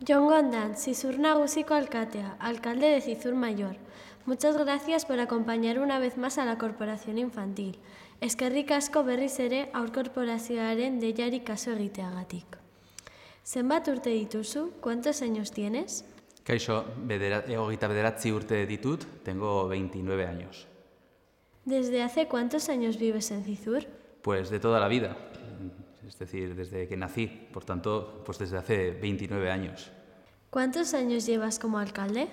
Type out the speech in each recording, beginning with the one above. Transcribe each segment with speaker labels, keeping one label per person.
Speaker 1: Jon Gondan, Zizur Nagusiko alkatea, alcalde de Zizur Mayor. Muchas gracias por acompañar una vez más a la Corporación Infantil. Eskerrik asko berriz ere Haur-Korporazioaren deiari kaso egiteagatik. Zenbat urte dituzu? ¿Cuántos años tienes?
Speaker 2: Kaixo, 29 urte ditut, tengo 29 años.
Speaker 1: ¿Desde hace cuántos años vives en Zizur?
Speaker 2: Pues de toda la vida, es decir, desde que nací, por tanto, pues desde hace 29 años.
Speaker 1: ¿Cuántos años llevas como alcalde?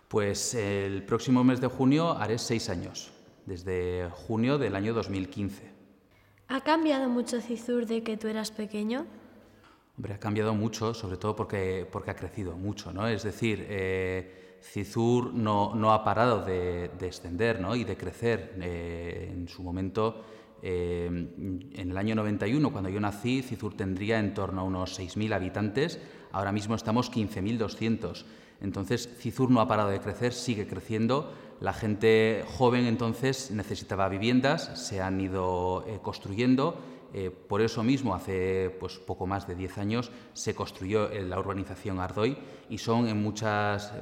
Speaker 2: Pues el próximo mes de junio haré 6 años, desde junio del año 2015.
Speaker 1: ¿Ha cambiado mucho Zizur de que tú eras pequeño?
Speaker 2: Hombre, ha cambiado mucho, sobre todo porque ha crecido mucho, ¿no? Es decir, Zizur no ha parado de extender, ¿no? Y de crecer. En su momento, en el año 91, cuando yo nací, Zizur tendría en torno a unos 6.000 habitantes. Ahora mismo estamos 15.200. Entonces, Zizur no ha parado de crecer, sigue creciendo. La gente joven entonces necesitaba viviendas, se han ido construyendo. Por eso mismo, hace pues, poco más de 10 años, se construyó la urbanización Ardoy y son en muchas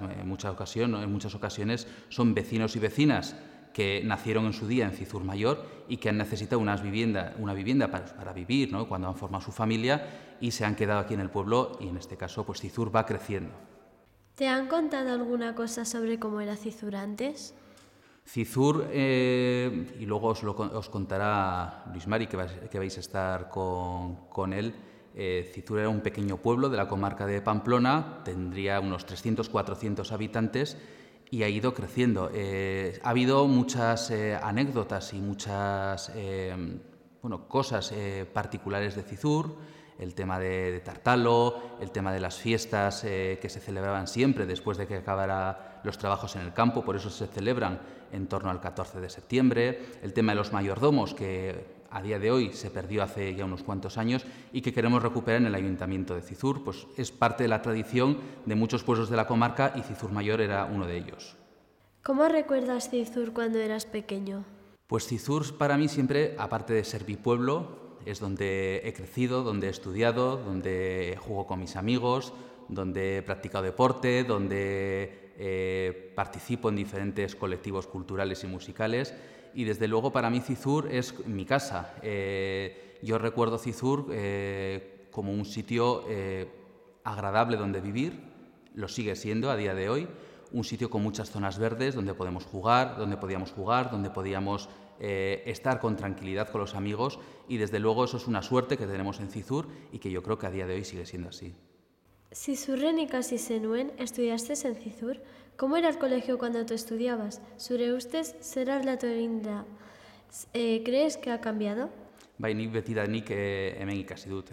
Speaker 2: ocasiones son vecinos y vecinas que nacieron en su día en Zizur Mayor y que han necesitado una vivienda para vivir, ¿no? Cuando han formado su familia y se han quedado aquí en el pueblo y en este caso pues Zizur va creciendo.
Speaker 1: ¿Te han contado alguna cosa sobre cómo era Zizur antes?
Speaker 2: Zizur, y luego os contará Luis Mari, que vais a estar con él, Zizur era un pequeño pueblo de la comarca de Pamplona, tendría unos 300-400 habitantes y ha ido creciendo. Ha habido muchas anécdotas y muchas cosas particulares de Zizur, el tema de Tartalo, el tema de las fiestas que se celebraban siempre después de que acabara los trabajos en el campo, por eso se celebran en torno al 14 de septiembre, el tema de los mayordomos, que a día de hoy se perdió hace ya unos cuantos años y que queremos recuperar en el Ayuntamiento de Zizur, pues es parte de la tradición de muchos pueblos de la comarca y Zizur Mayor era uno de ellos.
Speaker 1: ¿Cómo recuerdas Zizur cuando eras pequeño?
Speaker 2: Pues Zizur para mí siempre, aparte de ser mi pueblo, es donde he crecido, donde he estudiado, donde juego con mis amigos, donde he practicado deporte, donde participo en diferentes colectivos culturales y musicales y desde luego para mí Zizur es mi casa. Yo recuerdo Zizur como un sitio agradable donde vivir, lo sigue siendo a día de hoy, un sitio con muchas zonas verdes donde podíamos jugar, donde podíamos estar con tranquilidad con los amigos y desde luego eso es una suerte que tenemos en Zizur y que yo creo que a día de hoy sigue siendo así.
Speaker 1: Zizurren ikasi zenuen, estudiaste en Zizur. ¿Cómo era el colegio cuando tú estudiabas? Zure ustez, zer aldatu egin da? ¿Crees que ha cambiado?
Speaker 2: Bai, nik betidanik hemen ikasi dut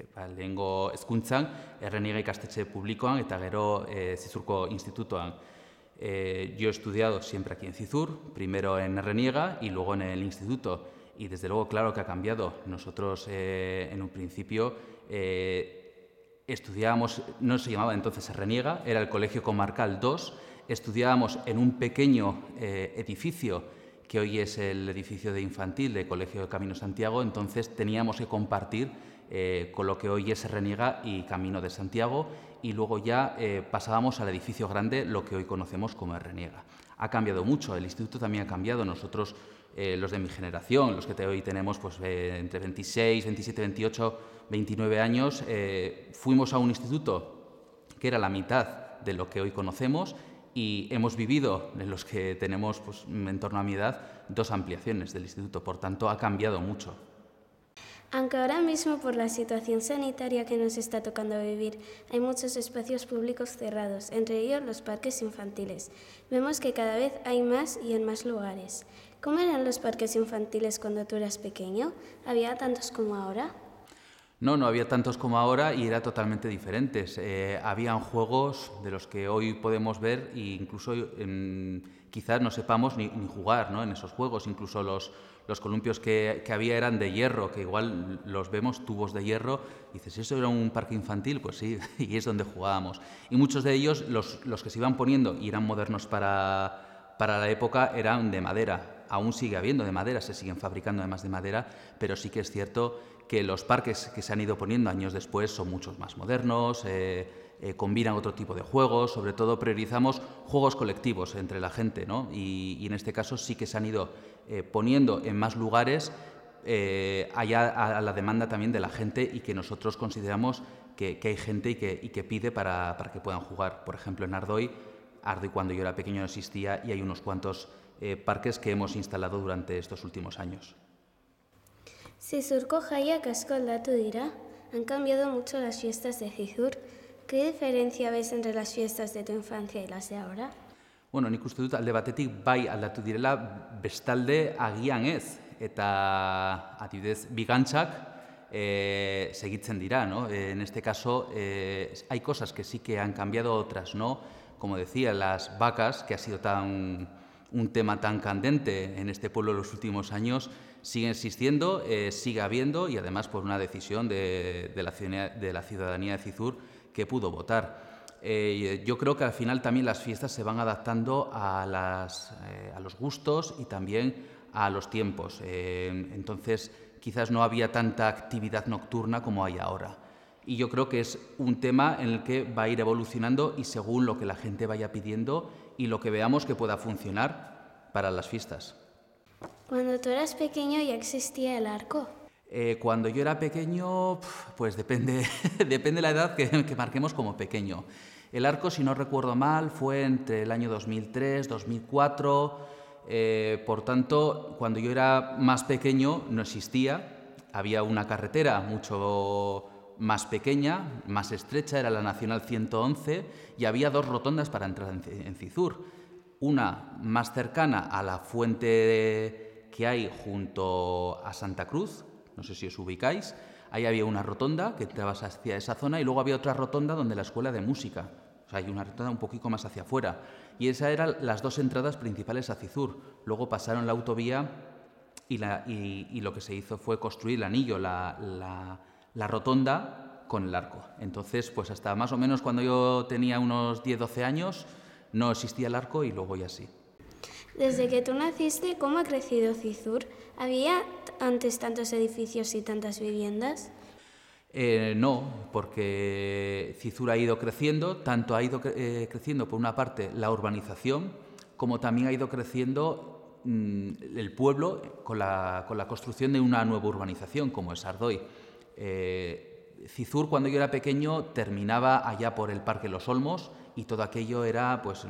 Speaker 2: lehengo hezkuntzan, Erreniega ikastetxe publikoan eta gero Zizurko institutoan. Yo he estudiado siempre aquí en Zizur, primero en Erreniega y luego en el instituto. Y desde luego, claro que ha cambiado. Nosotros en un principio estudiábamos, no se llamaba entonces Erreniega, era el Colegio Comarcal 2, estudiábamos en un pequeño edificio que hoy es el edificio de infantil del Colegio de Camino Santiago, entonces teníamos que compartir con lo que hoy es Erreniega y Camino de Santiago y luego ya pasábamos al edificio grande, lo que hoy conocemos como Erreniega. Ha cambiado mucho, el instituto también ha cambiado, nosotros los de mi generación, los que hoy tenemos pues, entre 26, 27, 28, 29 años, fuimos a un instituto que era la mitad de lo que hoy conocemos y hemos vivido, en los que tenemos pues, en torno a mi edad, 2 ampliaciones del instituto, por tanto ha cambiado mucho.
Speaker 3: Aunque ahora mismo por la situación sanitaria que nos está tocando vivir hay muchos espacios públicos cerrados, entre ellos los parques infantiles. Vemos que cada vez hay más y en más lugares. ¿Cómo eran los parques infantiles cuando tú eras pequeño? ¿Había tantos como ahora?
Speaker 2: No había tantos como ahora y eran totalmente diferentes. Habían juegos de los que hoy podemos ver e incluso quizás no sepamos ni jugar, ¿no? En esos juegos. Incluso los columpios que había eran de hierro, que igual los vemos, tubos de hierro. Y dices, ¿eso era un parque infantil? Pues sí, y es donde jugábamos. Y muchos de ellos, los que se iban poniendo y eran modernos para la época, eran de madera. Aún sigue habiendo de madera, se siguen fabricando además de madera, pero sí que es cierto que los parques que se han ido poniendo años después son muchos más modernos, combinan otro tipo de juegos, sobre todo priorizamos juegos colectivos entre la gente, ¿no? Y en este caso sí que se han ido poniendo en más lugares allá a la demanda también de la gente y que nosotros consideramos que hay gente y que pide para que puedan jugar. Por ejemplo, en Ardoy cuando yo era pequeño no existía y hay unos cuantos parques que hemos instalado durante estos últimos años.
Speaker 3: Zizurko jaiak asko aldatu dira. Han cambiado mucho las fiestas de Zizur. ¿Qué diferencia ves entre las fiestas de tu infancia y las de ahora?
Speaker 2: Bueno, nik uste dut alde batetik bai aldatu direla, bestalde agian ez. Eta adibidez, bigantzak segitzen dira, ¿no? En este caso hay cosas que sí que han cambiado, otras no. Como decía, las vacas, que ha sido un tema tan candente en este pueblo en los últimos años, sigue existiendo, sigue habiendo y además por una decisión de la ciudadanía de Zizur que pudo votar. Yo creo que al final también las fiestas se van adaptando a los gustos y también a los tiempos. Entonces, quizás no había tanta actividad nocturna como hay ahora. Y yo creo que es un tema en el que va a ir evolucionando y según lo que la gente vaya pidiendo y lo que veamos que pueda funcionar para las fiestas.
Speaker 3: Cuando tú eras pequeño ya existía el arco.
Speaker 2: Cuando yo era pequeño, pues depende de la edad que marquemos como pequeño. El arco, si no recuerdo mal, fue entre el año 2003, 2004. Por tanto, cuando yo era más pequeño no existía. Había una carretera mucho más pequeña, más estrecha, era la Nacional 111, y había dos rotondas para entrar en Zizur. Una más cercana a la fuente que hay junto a Santa Cruz, no sé si os ubicáis, ahí había una rotonda que entrabas hacia esa zona y luego había otra rotonda donde la escuela de música, o sea, hay una rotonda un poquito más hacia afuera, y esas eran las dos entradas principales a Zizur. Luego pasaron la autovía y lo que se hizo fue construir el anillo, la rotonda con el arco. Entonces, pues hasta más o menos cuando yo tenía unos 10-12 años no existía el arco y luego ya sí.
Speaker 3: Desde que tú naciste, ¿cómo ha crecido Zizur? ¿Había antes tantos edificios y tantas viviendas?
Speaker 2: No, porque Zizur ha ido creciendo, tanto ha ido creciendo por una parte la urbanización, como también ha ido creciendo el pueblo con la construcción de una nueva urbanización, como es Ardoy. Zizur, cuando yo era pequeño, terminaba allá por el Parque Los Olmos y todo aquello era pues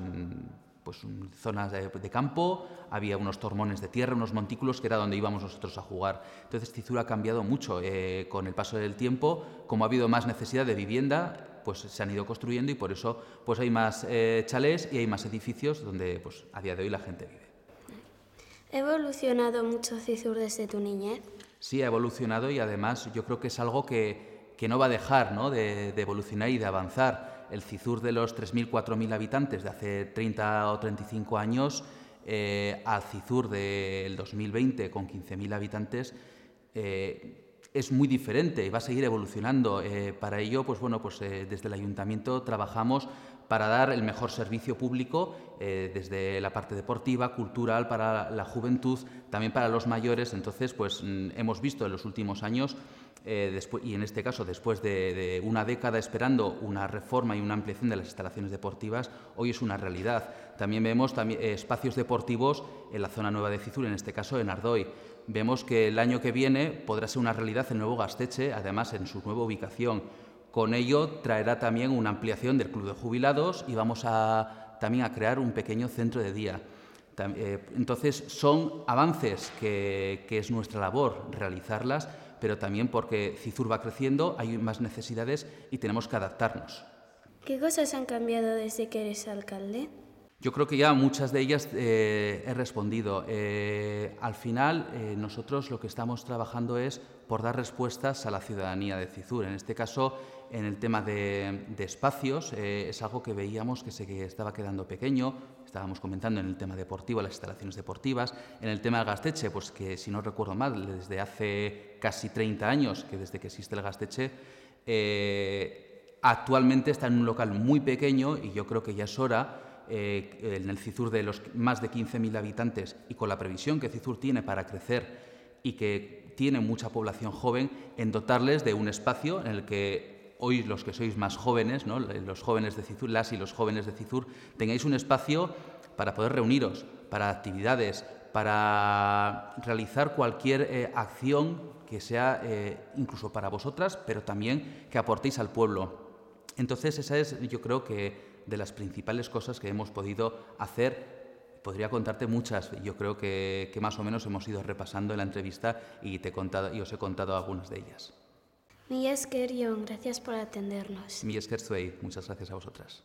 Speaker 2: zonas de campo, había unos tormones de tierra, unos montículos que era donde íbamos nosotros a jugar. Entonces Zizur ha cambiado mucho con el paso del tiempo. Como ha habido más necesidad de vivienda, pues se han ido construyendo y por eso pues hay más chalés y hay más edificios donde pues a día de hoy la gente vive.
Speaker 3: ¿Ha evolucionado mucho Zizur desde tu niñez?
Speaker 2: Sí, ha evolucionado y además yo creo que es algo que no va a dejar, ¿no?, de evolucionar y de avanzar. El Zizur de los 3.000, 4.000 habitantes de hace 30 o 35 años al Zizur del 2020 con 15.000 habitantes es muy diferente y va a seguir evolucionando. Para ello, pues bueno, desde el Ayuntamiento trabajamos para dar el mejor servicio público desde la parte deportiva, cultural, para la juventud, también para los mayores. Entonces, pues hemos visto en los últimos años y en este caso después de una década esperando una reforma y una ampliación de las instalaciones deportivas, hoy es una realidad. También vemos espacios deportivos en la zona nueva de Zizur, en este caso en Ardoy. Vemos que el año que viene podrá ser una realidad el nuevo Gaztetxe, además en su nueva ubicación. Con ello traerá también una ampliación del club de jubilados y vamos también a crear un pequeño centro de día. Entonces son avances que es nuestra labor realizarlas, pero también porque Zizur va creciendo, hay más necesidades y tenemos que adaptarnos.
Speaker 3: ¿Qué cosas han cambiado desde que eres alcalde?
Speaker 2: Yo creo que ya muchas de ellas he respondido. Al final, nosotros lo que estamos trabajando es por dar respuestas a la ciudadanía de Zizur. En este caso, en el tema de espacios, es algo que veíamos que se estaba quedando pequeño. Estábamos comentando en el tema deportivo, las instalaciones deportivas. En el tema del Gaztetxe, pues que si no recuerdo mal, desde hace casi 30 años, que desde que existe el Gaztetxe, actualmente está en un local muy pequeño y yo creo que ya es hora, en el Zizur de los más de 15.000 habitantes y con la previsión que Zizur tiene para crecer y que tienen mucha población joven, en dotarles de un espacio en el que hoy los que sois más jóvenes, ¿no? Los jóvenes de CIZUR, las y los jóvenes de CIZUR, tengáis un espacio para poder reuniros, para actividades, para realizar cualquier acción que sea incluso para vosotras, pero también que aportéis al pueblo. Entonces, esa es, yo creo que, de las principales cosas que hemos podido hacer. Podría contarte muchas, yo creo que más o menos hemos ido repasando en la entrevista y os he contado algunas de ellas.
Speaker 3: Mila esker, Jon, gracias por atendernos.
Speaker 2: Mila esker zuei, muchas gracias a vosotras.